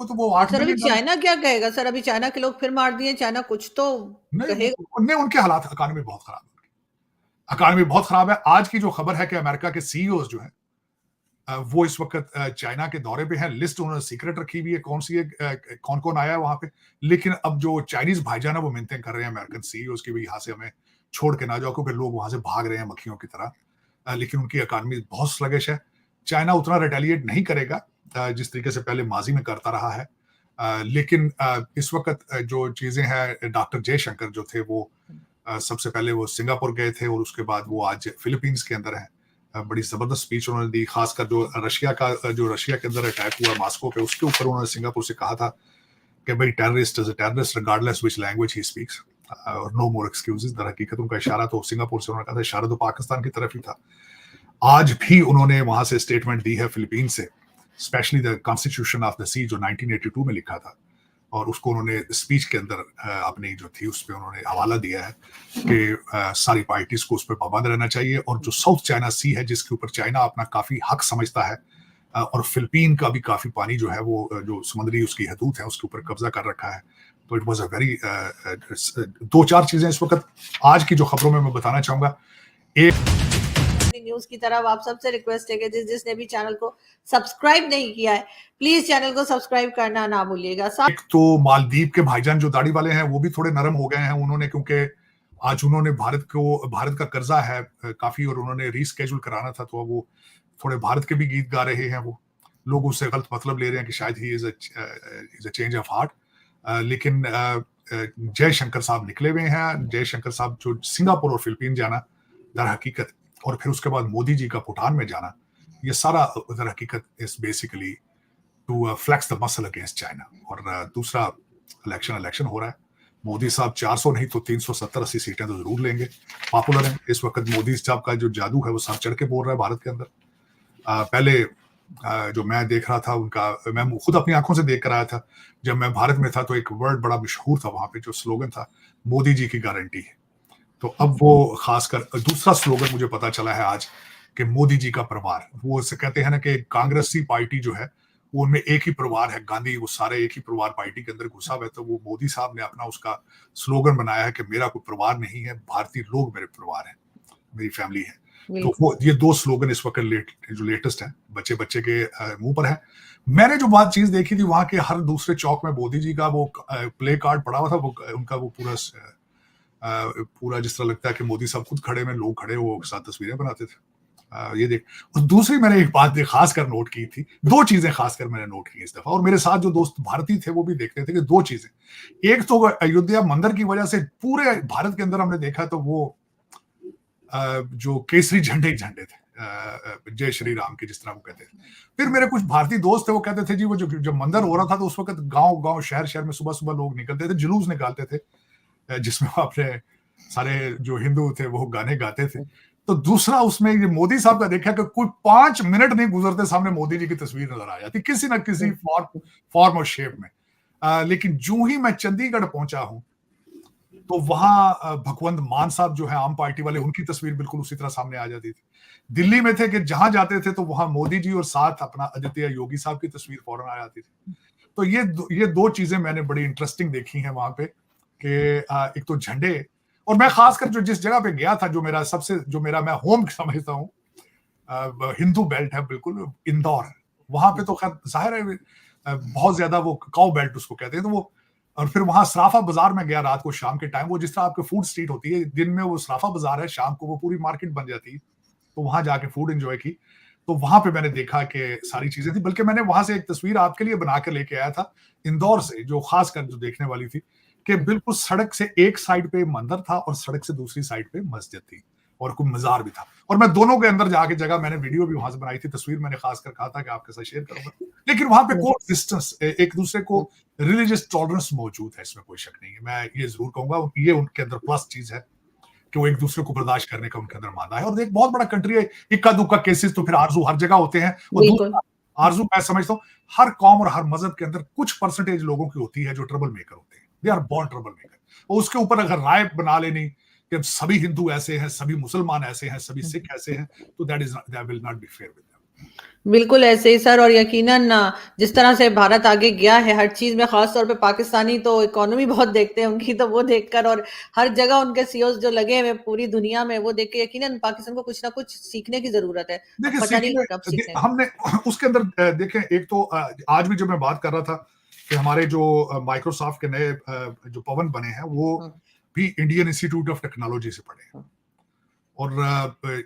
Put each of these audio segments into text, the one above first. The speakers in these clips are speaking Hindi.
तो वो 8 सर अभी मिलियन चाइना क्या कहेगा सर? अभी चाइना के लोग फिर मार दिए, चाइना कुछ तो नहीं, कहेगा। नहीं उनके हालात इकोनॉमी बहुत खराब है, इकोनॉमी बहुत खराब है। आज की जो खबर है कि अमेरिका के सीईओ जो हैं वो इस वक्त चाइना के दौरे पे हैं। लिस्ट उन्होंने सीक्रेट रखी हुई है कौन सी है, कौन कौन आया है वहां पे। लेकिन अब जो चाइनीज भाईजान है वो मिन्नतें कर रहे हैं अमेरिकन सीईओ की भी, यहाँ से हमें छोड़ के ना जाओ, क्योंकि लोग वहां से भाग रहे हैं मक्खियों की तरह। लेकिन उनकी इकोनॉमी बहुत स्लगिश है। चाइना उतना रिटेलिएट नहीं करेगा जिस तरीके से पहले माजी में करता रहा है। लेकिन इस वक्त जो चीजें हैं, डॉक्टर जयशंकर जो थे वो सबसे पहले वो सिंगापुर गए थे और उसके बाद वो आज फिलीपींस के अंदर हैं। बड़ी जबरदस्त स्पीच उन्होंने दी, खासकर जो रशिया के अंदर अटैक हुआ मास्को पे, उसके ऊपर उन्होंने सिंगापुर से कहा था कि भाई terrorist is a terrorist regardless which language he speaks, और नो मोर एक्सक्यूजेस। दर हकीकत उनका इशारा तो सिंगापुर से, उन्होंने कहा था इशारा तो पाकिस्तान की तरफ ही था। आज भी उन्होंने वहां से स्टेटमेंट दी है फिलीपीन से, specially the constitution of the sea जो 1982 में लिखा था, और उसको उन्होंने स्पीच के अंदर अपनी जो थी उस पर उन्होंने हवाला दिया है कि सारी पार्टीज को उस पर पाबंद रहना चाहिए। और जो साउथ चाइना सी है जिसके ऊपर चाइना अपना काफी हक समझता है, और फिलीपीन का भी काफी पानी जो है वो जो समुद्री उसकी हदूद है उसके ऊपर कब्जा कर रखा है। तो इट वॉज अ वेरी, दो चार चीजें इस वक्त आज की जो खबरों में मैं बताना चाहूंगा। एक न्यूज की तरफ आप सबसे रिक्वेस्ट है कि जिसने भी चैनल को सब्सक्राइब नहीं किया है प्लीज चैनल को सब्सक्राइब करना ना भूलिएगा। एक तो मालदीव के भाईजान जो दाढ़ी वाले हैं वो भी थोड़े नरम हो गए हैं उन्होंने, क्योंकि आज उन्होंने भारत का कर्जा है काफी और उन्होंने रीस्केड्यूल कराना था, तो वो थोड़े भारत के भी गीत गा रहे हैं। वो लोग उससे गलत मतलब ले रहे हैं कि शायद he is a change of heart. लेकिन जयशंकर साहब निकले हुए हैं। जयशंकर साहब जो सिंगापुर और फिलीपीन जाना दर हकीकत, और फिर उसके बाद मोदी जी का भूटान में जाना, ये सारा दर हकीकत is basically to flex the muscle against China. और दूसरा इलेक्शन हो रहा है। मोदी साहब 400 नहीं तो 370-80 सीटें तो जरूर लेंगे। पॉपुलर हैं इस वक्त। मोदी साहब का जो जादू है वो सर चढ़ के बोल रहा है भारत के अंदर। पहले जो मैं देख रहा था उनका, मैं खुद अपनी आंखों से देख कर आया था। जब मैं भारत में था तो एक वर्ड बड़ा मशहूर था वहां पे, जो स्लोगन था मोदी जी की गारंटी है। तो अब वो खासकर दूसरा स्लोगन मुझे पता चला है आज कि मोदी जी का परिवार, वो उसे कहते हैं ना कि कांग्रेसी पार्टी जो है वो उनमें एक ही परिवार है, गांधी वो सारे एक ही परिवार पार्टी के अंदर घुसा हुआ है। तो वो मोदी साहब ने अपना उसका स्लोगन बनाया है कि मेरा कोई परिवार नहीं है, भारतीय लोग मेरे परिवार हैं, मेरी फैमिली है। तो वो ये दो स्लोगन इस वक्त जो लेटेस्ट है बच्चे बच्चे के मुंह पर है। मैंने जो बात चीज देखी थी वहां के हर दूसरे चौक में मोदी जी का वो प्ले कार्ड पड़ा हुआ था, वो उनका वो पूरा जिस तरह लगता है कि मोदी साहब खुद खड़े में, लोग खड़े वो साथ तस्वीरें बनाते थे। ये देख। और दूसरी मैंने एक बात खासकर नोट की थी, दो चीजें खासकर मैंने नोट की इस दफा, और मेरे साथ जो दोस्त भारतीय थे वो भी देखते थे कि दो चीजें। एक तो अयोध्या मंदिर की वजह से पूरे भारत के अंदर हमने देखा तो वो जो केसरी झंडे थे, जय श्री राम की जिस तरह वो कहते थे। फिर मेरे कुछ भारतीय दोस्त थे वो कहते थे जी वो जब मंदिर हो रहा था तो उस वक्त गांव गांव शहर शहर में सुबह सुबह लोग निकलते थे, जुलूस निकालते थे जिसमें अपने सारे जो हिंदू थे वो गाने गाते थे। तो दूसरा उसमें ये मोदी साहब का देखा कि कोई 5 मिनट नहीं गुजरते सामने मोदी जी की तस्वीर नजर आ जाती किसी ना किसी फॉर्म और शेप में। लेकिन जो ही मैं चंडीगढ़ पहुंचा हूं तो वहां भगवंत मान साहब जो है आम पार्टी वाले, उनकी तस्वीर बिल्कुल उसी तरह सामने आ जाती थी। दिल्ली में थे कि जहां जाते थे तो वहां मोदी जी और साथ अपना आदित्य योगी साहब की तस्वीर फौरन आ जाती थी। तो ये दो चीजें मैंने बड़ी इंटरेस्टिंग देखी हैं वहां पे कि एक तो झंडे, और मैं खासकर जो जिस जगह पे गया था जो मेरा मैं होम समझता हूँ, हिंदू बेल्ट है बिल्कुल, इंदौर। वहां पे तो खैर जाहिर है बहुत ज्यादा वो काउ बेल्ट उसको कहते हैं, तो वो। और फिर वहां सराफा बाजार में गया रात को शाम के टाइम, वो जिस तरह आपके फूड स्ट्रीट होती है, दिन में वो सराफा बाजार है, शाम को वो पूरी मार्केट बन जाती है। तो वहां जाके फूड एंजॉय की। तो वहां पे मैंने देखा कि सारी चीजें थी, बल्कि मैंने वहां से एक तस्वीर आपके लिए बना कर लेके आया था इंदौर से, जो खासकर जो देखने वाली थी कि बिल्कुल सड़क से एक साइड पे मंदिर था और सड़क से दूसरी साइड पे मस्जिद थी और कोई मजार भी था। और मैं दोनों के अंदर जाके जगह, मैंने वीडियो भी वहां से बनाई थी, तस्वीर मैंने खासकर कहा था कि आपके साथ शेयर करूंगा। लेकिन वहां पे को डिस्टेंस, एक दूसरे को रिलीजियस टॉलरेंस मौजूद है, इसमें कोई शक नहीं है। मैं ये जरूर कहूंगा ये उनके अंदर प्लस चीज है कि वो एक दूसरे को बर्दाश्त करने का उनके अंदर मानना है। और एक बहुत बड़ा कंट्री है, इक्का दुक्का केसेस तो फिर आरजू हर जगह होते हैं। और दूसरा आरजू मैं समझता हूँ हर कौम और हर मजहब के अंदर कुछ परसेंटेज लोगों की होती है जो ट्रबल मेकर होते हैं, they are born trouble maker. और उसके ऊपर अगर राय बना लेनी कि अब सभी हिंदू ऐसे हैं, सभी मुसलमान ऐसे हैं, सभी सिख ऐसे हैं, तो that will not be fair with them. बिल्कुल ऐसे ही सर, और यकीनन जिस तरह से भारत आगे गया है हर चीज में, खास तौर पे पाकिस्तानी तो इकोनॉमी बहुत देखते हैं उनकी, तो वो देखकर और हर जगह उनके सीईओज जो लगे हुए पूरी दुनिया में, वो देख के यकीनन पाकिस्तान को कुछ ना कुछ सीखने की जरूरत है। अब देखिए पता नहीं कब सीखने सीखेंगे। हमने उसके अंदर देखें, एक तो आज भी जब मैं बात कर रहा था कि हमारे जो माइक्रोसॉफ्ट के नए जो पवन बने हैं वो हम्म, भी इंडियन इंस्टीट्यूट ऑफ टेक्नोलॉजी से पढ़े हैं। हम्म,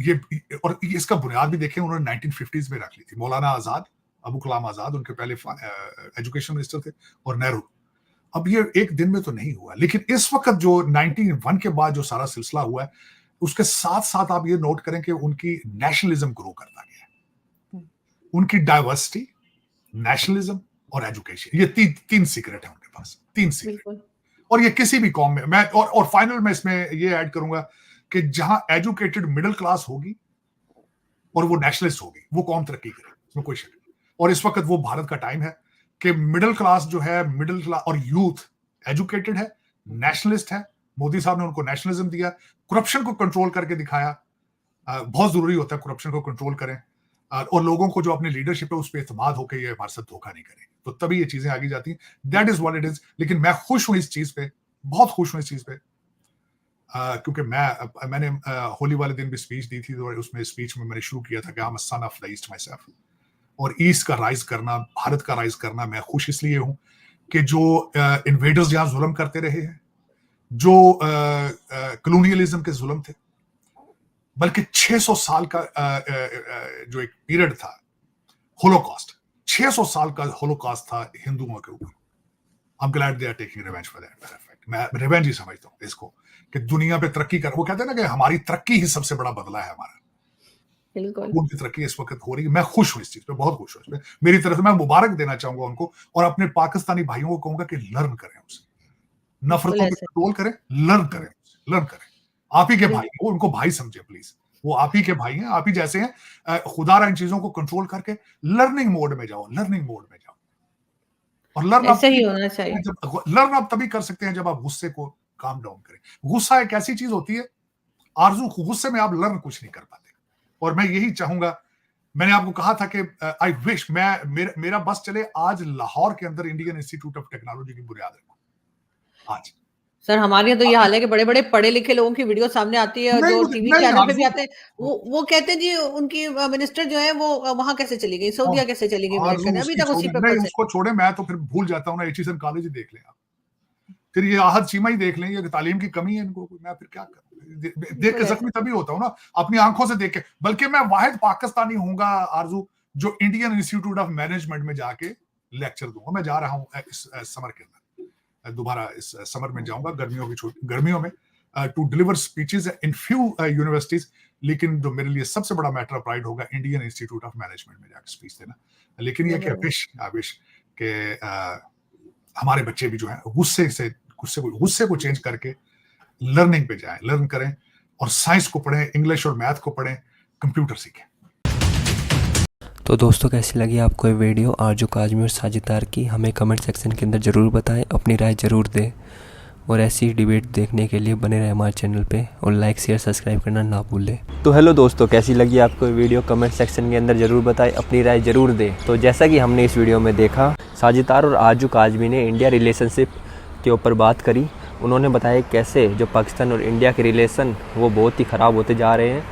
ये इसका बुनियाद भी देखें, उन्होंने 1950s में रख ली थी। मौलाना आजाद, अबू कलाम आजाद उनके पहले एजुकेशन मिनिस्टर थे, और नेहरू। अब ये एक दिन में तो नहीं हुआ, लेकिन इस वक्त जो 1901 के बाद जो सारा सिलसिला हुआ है, उसके साथ साथ आप ये नोट करें कि उनकी नेशनलिज्म ग्रो करता गया है। हम्म, उनकी डाइवर्सिटी, नेशनलिज्म और एजुकेशन, ये तीन सीक्रेट है उनके पास, तीन सीक्रेट। बिल्कुल। और ये किसी भी कौम में मैं और फाइनल में इसमें ये ऐड करूंगा कि जहां एजुकेटेड मिडिल क्लास होगी और वो नेशनलिस्ट होगी, वो कौम तरक्की करेगी, इसमें कोई शक नहीं। और इस वक्त वो भारत का टाइम है कि मिडिल क्लास जो है, मिडिल क्लास और यूथ एजुकेटेड है, नेशनलिस्ट है। मोदी साहब ने उनको नेशनलिज्म दिया, करप्शन को कंट्रोल करके दिखाया। बहुत जरूरी होता है करप्शन को कंट्रोल करें, और लोगों को जो अपनी लीडरशिप है उस पर एतमाद होकर ये हमारे साथ धोखा नहीं करेंगे, तो तभी ये चीजें आगे जाती हैं। That is what it is. लेकिन मैं खुश हूं इस चीज पे, बहुत खुश हूं इस चीज पे, क्योंकि मैंने होली वाले दिन भी स्पीच दी थी, और उसमें स्पीच में मैंने शुरू किया था कि I am a son of the east my self. और ईस्ट का राइज करना, भारत का राइज करना, मैं खुश इसलिए हूं कि जो इन्वेडर्स यहां जुल्म करते रहे हैं, जो कॉलोनियलिज्म के जुल्म थे, बल्कि 600 साल का जो एक पीरियड था, होलोकॉस्ट, 600 साल का होलोकॉस्ट था हिंदुओं के ऊपर। I am glad they are taking revenge for that. मैं रिवेंज ही समझता हूं इसको, कि दुनिया पे तरक्की कर, वो कहते हैं ना कि हमारी तरक्की ही सबसे बड़ा बदला है हमारा। बिल्कुल। उनकी तरक्की इस वक्त हो रही है, मैं खुश हूं इस चीज पे, बहुत खुश हूं इसमें। मेरी तरफ से मैं मुबारक देना चाहूंगा उनको, और अपने पाकिस्तानी भाइयों को कहूंगा कि लर्न करें उनसे, बिल्कुल नफरतों पे ऐसे। कंट्रोल करें, लर्न करें, लर्न करें। आप ही के भाई, बिल्कुल। वो उनको भाई समझे प्लीज, वो आप ही के भाई हैं, आप ही जैसे हैं। खुदारा इन चीजों को कंट्रोल करके लर्निंग मोड में जाओ, लर्निंग मोड में जाओ। और लर्न आप ऐसे तभी ही कर होना सकते हैं चाहिए। जब लर्न आप तभी कर सकते हैं जब आप गुस्से को काम डाउन करें। गुस्सा एक ऐसी चीज होती है, आरजू, गुस्से में आप लर्न कुछ नहीं कर पाते। और मैं यही चाहूंगा, मैंने आपको कहा था कि आई विश मेरा बस चले आज लाहौर के अंदर इंडियन इंस्टीट्यूट ऑफ टेक्नोलॉजी की बुनियाद रखूं आज। सर हमारे यहाँ तो ये हाल है कि बड़े बड़े पढ़े लिखे लोगों की वीडियो सामने आती है, और जो टीवी नहीं चैनल पे भी आरजू, आते हैं, वो कहते हैं जी उनकी मिनिस्टर जो है वो वहां कैसे चली गई, सऊदीया कैसे चली गई विजिट आरजू करने, अभी उसकी तक उसी छोड़े, पे नहीं फंसे। उसको छोड़े, मैं तो फिर भूल जाता हूँ ना। एचईएसएन कॉलेज ही देख लें आप, फिर ये आहद चीमा ही देख लें, ये तालीम की कमी है इनको, मैं फिर क्या करूं? देख के बिल्कुल ऐसे। जख्मी तभी होता हूं ना, अपनी आंखों से देख के। बल्कि मैं वाहिद पाकिस्तानी हूंगा आरजू जो इंडियन इंस्टीट्यूट ऑफ मैनेजमेंट में जाके लेक्चर दूंगा। मैं जा रहा हूं इस समर के अंदर, दोबारा इस समर में जाऊंगा, गर्मियों में, to deliver speeches in few universities. लेकिन जो मेरे लिए सबसे बड़ा मैटर ऑफ प्राइड होगा, इंडियन इंस्टीट्यूट ऑफ मैनेजमेंट में जाकर स्पीच देना। लेकिन ये कि विश के हमारे बच्चे भी जो है गुस्से को चेंज करके लर्निंग पे जाएं, लर्न करें, और साइंस को पढ़ें, इंग्लिश और मैथ को पढ़ें, कंप्यूटर सीखें। तो दोस्तों, कैसी लगी आपको ये वीडियो आरजू काजमी और साजिद तार की? हमें कमेंट सेक्शन के अंदर ज़रूर बताएं, अपनी राय ज़रूर दें, और ऐसी डिबेट देखने के लिए बने रहे हमारे चैनल पे, और लाइक शेयर सब्सक्राइब करना ना भूलें। तो हेलो दोस्तों, कैसी लगी आपको ये वीडियो? कमेंट सेक्शन के अंदर ज़रूर बताएं, अपनी राय ज़रूर दें। तो जैसा कि हमने इस वीडियो में देखा, साजिद तार और आरजू काजमी ने इंडिया रिलेशनशिप के ऊपर बात करी। उन्होंने बताया कैसे जो पाकिस्तान और इंडिया के रिलेशन वो बहुत ही ख़राब होते जा रहे हैं,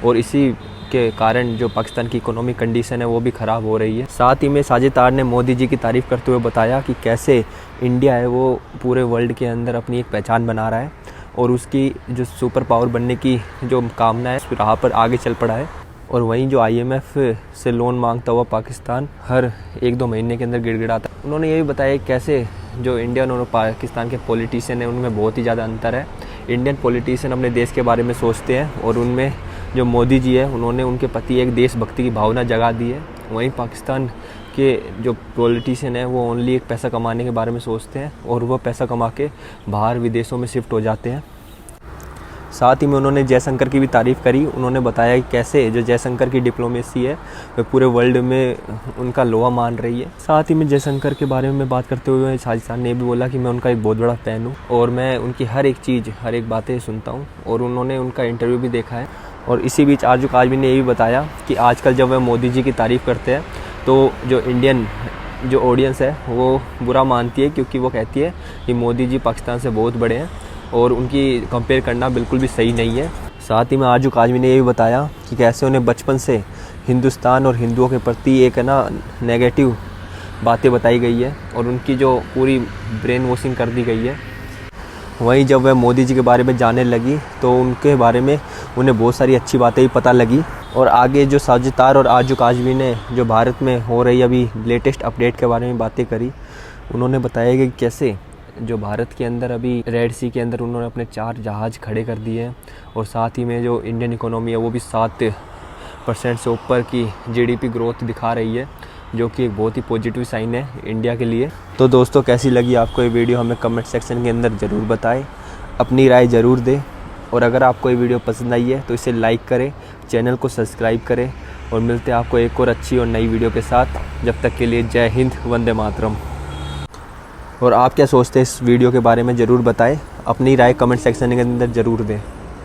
और इसी के कारण जो पाकिस्तान की इकोनॉमिक कंडीशन है वो भी ख़राब हो रही है। साथ ही में साजिद तार ने मोदी जी की तारीफ़ करते हुए बताया कि कैसे इंडिया है वो पूरे वर्ल्ड के अंदर अपनी एक पहचान बना रहा है, और उसकी जो सुपर पावर बनने की जो कामना है उस राह पर आगे चल पड़ा है। और वहीं जो IMF से लोन मांगता हुआ पाकिस्तान हर 1-2 महीने के अंदर गिड़गिड़ाता है। उन्होंने ये भी बताया कैसे जो इंडियन और पाकिस्तान के पॉलिटिशियन हैं उनमें बहुत ही ज़्यादा अंतर है। इंडियन पॉलिटिशियन अपने देश के बारे में सोचते हैं, और उनमें जो मोदी जी है उन्होंने उनके प्रति एक देशभक्ति की भावना जगा दी है। वहीं पाकिस्तान के जो पॉलिटिशियन हैं वो ओनली एक पैसा कमाने के बारे में सोचते हैं, और वह पैसा कमा के बाहर विदेशों में शिफ्ट हो जाते हैं। साथ ही में उन्होंने जयशंकर की भी तारीफ़ करी। उन्होंने बताया कि कैसे जो जयशंकर की डिप्लोमेसी है वह पूरे वर्ल्ड में उनका लोहा मान रही है। साथ ही में जयशंकर के बारे में बात करते हुए साजिद तार ने भी बोला कि मैं उनका एक बहुत बड़ा फ़ैन हूँ, और मैं उनकी हर एक चीज़, हर एक बातें सुनता हूँ, और उन्होंने उनका इंटरव्यू भी देखा है, और इसी बीच आरजू काजमी ने ये भी बताया कि आजकल जब वह मोदी जी की तारीफ़ करते हैं तो जो इंडियन जो ऑडियंस है वो बुरा मानती है, क्योंकि वो कहती है कि मोदी जी पाकिस्तान से बहुत बड़े हैं और उनकी कंपेयर करना बिल्कुल भी सही नहीं है। साथ ही में आरजू काजमी ने ये भी बताया कि कैसे उन्हें बचपन से हिंदुस्तान और हिंदुओं के प्रति एक नेगेटिव बातें बताई गई है और उनकी जो पूरी ब्रेन वॉशिंग कर दी गई है। वहीं जब वह मोदी जी के बारे में जानने लगी तो उनके बारे में उन्हें बहुत सारी अच्छी बातें भी पता लगी। और आगे जो साजितार और आरजू काजमी ने जो भारत में हो रही अभी लेटेस्ट अपडेट के बारे में बातें करी, उन्होंने बताया कि कैसे जो भारत के अंदर अभी रेड सी के अंदर उन्होंने अपने 4 जहाज़ खड़े कर दिए हैं और साथ ही में जो इंडियन इकोनॉमी है वो भी 7% से ऊपर की GDP ग्रोथ दिखा रही है, जो कि एक बहुत ही पॉजिटिव साइन है इंडिया के लिए। तो दोस्तों कैसी लगी आपको ये वीडियो हमें कमेंट सेक्शन के अंदर ज़रूर बताएं, अपनी राय ज़रूर दें और अगर आपको ये वीडियो पसंद आई है तो इसे लाइक करें, चैनल को सब्सक्राइब करें और मिलते हैं आपको एक और अच्छी और नई वीडियो के साथ। जब तक के लिए जय हिंद, वंदे मातरम। और आप क्या सोचते हैं इस वीडियो के बारे में ज़रूर बताएं, अपनी राय कमेंट सेक्शन के अंदर ज़रूर दें।